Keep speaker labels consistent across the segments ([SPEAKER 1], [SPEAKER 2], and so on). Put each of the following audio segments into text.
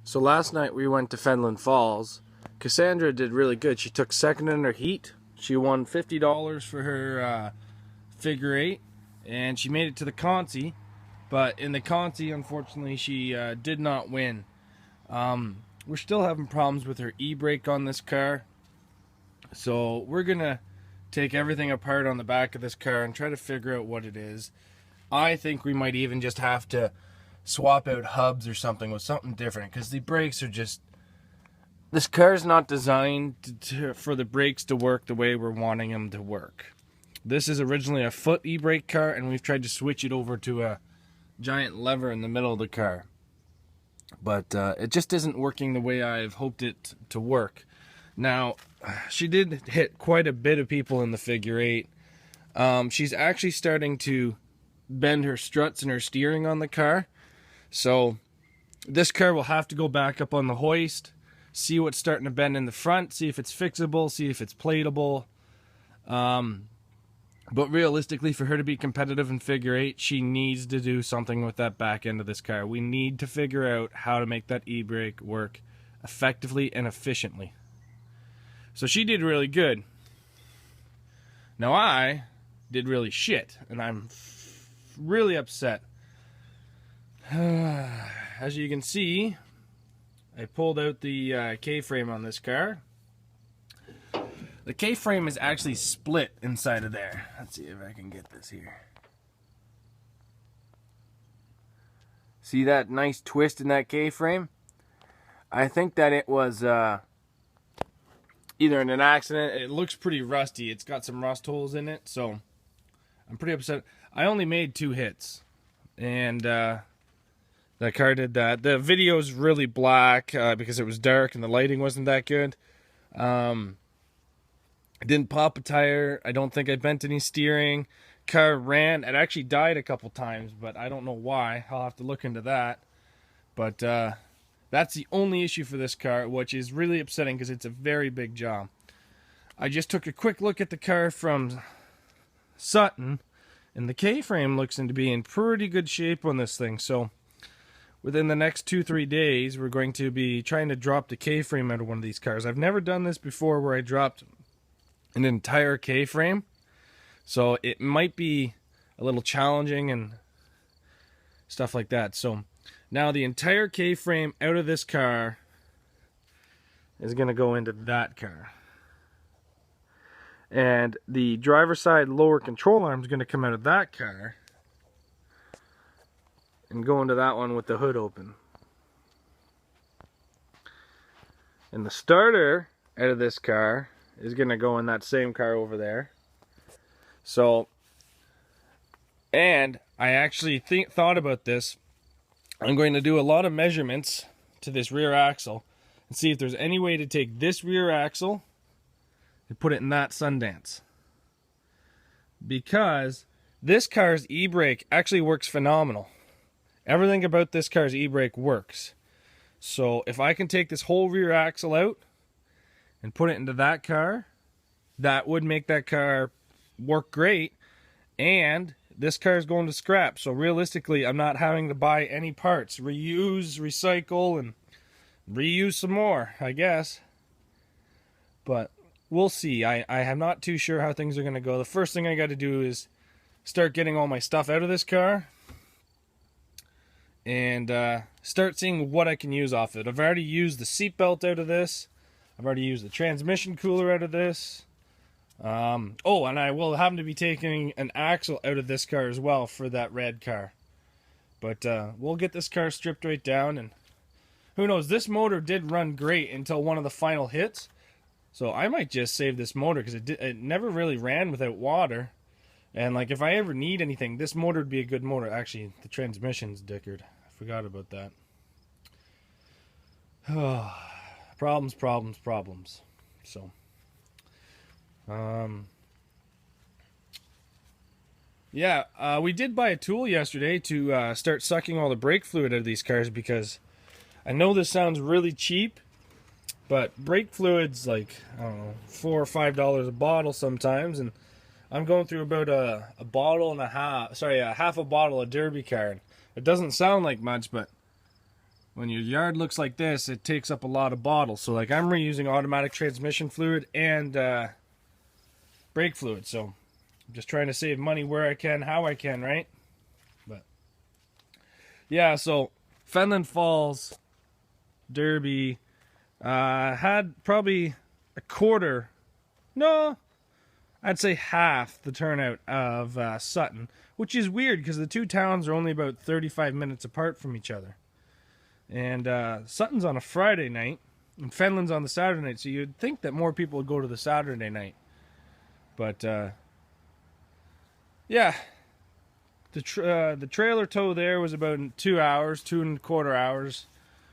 [SPEAKER 1] So last night we went to Fenelon Falls. Cassandra did really good. She took second in her heat. She won $50 for her figure eight, and she made it to the Consi. But in the Consi, unfortunately, she did not win. We're still having problems with her e-brake on this car. So we're going to take everything apart on the back of this car and try to figure out what it is. I think we might even just have to swap out hubs or something with something different, because the brakes are just... This car's not designed for the brakes to work the way we're wanting them to work. This is originally a foot e-brake car, and we've tried to switch it over to a giant lever in the middle of the car. But it just isn't working the way I've hoped it to work. Now, she did hit quite a bit of people in the figure eight. She's actually starting to bend her struts and her steering on the car. So this car will have to go back up on the hoist, see what's starting to bend in the front, see if it's fixable, see if it's platable. But realistically, for her to be competitive in figure eight, she needs to do something with that back end of this car. We need to figure out how to make that e-brake work effectively and efficiently. So she did really good. Now I did really shit, and I'm really upset. As you can see, I pulled out the K-frame on this car. The K-frame is actually split inside of there. Let's see if I can get this here. See that nice twist in that K-frame? I think that it was either in an accident. It looks pretty rusty. It's got some rust holes in it, so I'm pretty upset. I only made 2 hits, and that car did that. The video's really black because it was dark and the lighting wasn't that good. I didn't pop a tire. I don't think I bent any steering. Car ran. It actually died a couple times, but I don't know why. I'll have to look into that. But that's the only issue for this car, which is really upsetting because it's a very big job. I just took a quick look at the car from Sutton, and the K-frame looks to be in pretty good shape on this thing. So within the next 2-3 days, we're going to be trying to drop the K-frame out of one of these cars. I've never done this before where I dropped an entire K-frame, so it might be a little challenging and stuff like that. So now the entire K-frame out of this car is going to go into that car. And the driver's side lower control arm is going to come out of that car and go into that one with the hood open. And the starter out of this car is going to go in that same car over there. So, and I actually thought about this. I'm going to do a lot of measurements to this rear axle and see if there's any way to take this rear axle and put it in that Sundance. Because this car's e-brake actually works phenomenal. Everything about this car's e-brake works. So if I can take this whole rear axle out and put it into that car, that would make that car work great. And this car is going to scrap, so realistically I'm not having to buy any parts. Reuse, recycle, and reuse some more, I guess. But we'll see. I am not too sure how things are going to go. The first thing I got to do is start getting all my stuff out of this car and start seeing what I can use off it. I've already used the seatbelt out of this. I've already used the transmission cooler out of this. Oh, and I will happen to be taking an axle out of this car as well for that red car. But we'll get this car stripped right down, and who knows, this motor did run great until one of the final hits. So I might just save this motor because it never really ran without water. And like if I ever need anything, this motor would be a good motor. Actually, the transmission's dickered. I forgot about that. Problems, problems, problems. So, yeah, we did buy a tool yesterday to start sucking all the brake fluid out of these cars, because I know this sounds really cheap, but brake fluid's like, I don't know, $4 or $5 a bottle sometimes, and I'm going through about a bottle and a half, sorry, a half a bottle of Derby car. It doesn't sound like much, but when your yard looks like this, it takes up a lot of bottles. So like I'm reusing automatic transmission fluid and brake fluid. So I'm just trying to save money where I can, how I can, right? But yeah, so Fenelon Falls Derby had probably a quarter, no, I'd say half the turnout of Sutton, which is weird because the two towns are only about 35 minutes apart from each other. And Sutton's on a Friday night, and Fenelon's on the Saturday night, so you'd think that more people would go to the Saturday night. But, yeah, the trailer tow there was about 2 hours, 2.25 hours.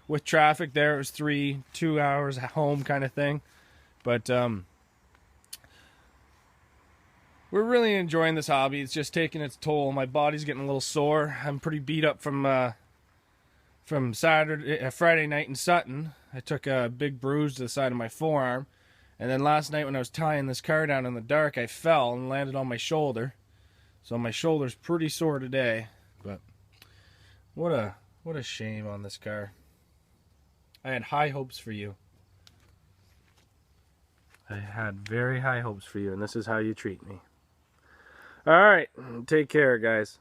[SPEAKER 1] With traffic there, it was 2 hours at home kind of thing. But we're really enjoying this hobby. It's just taking its toll. My body's getting a little sore. I'm pretty beat up from Friday night in Sutton. I took a big bruise to the side of my forearm. And then last night when I was tying this car down in the dark, I fell and landed on my shoulder. So my shoulder's pretty sore today. But what a shame on this car. I had high hopes for you. I had very high hopes for you, and this is how you treat me. Alright, take care, guys.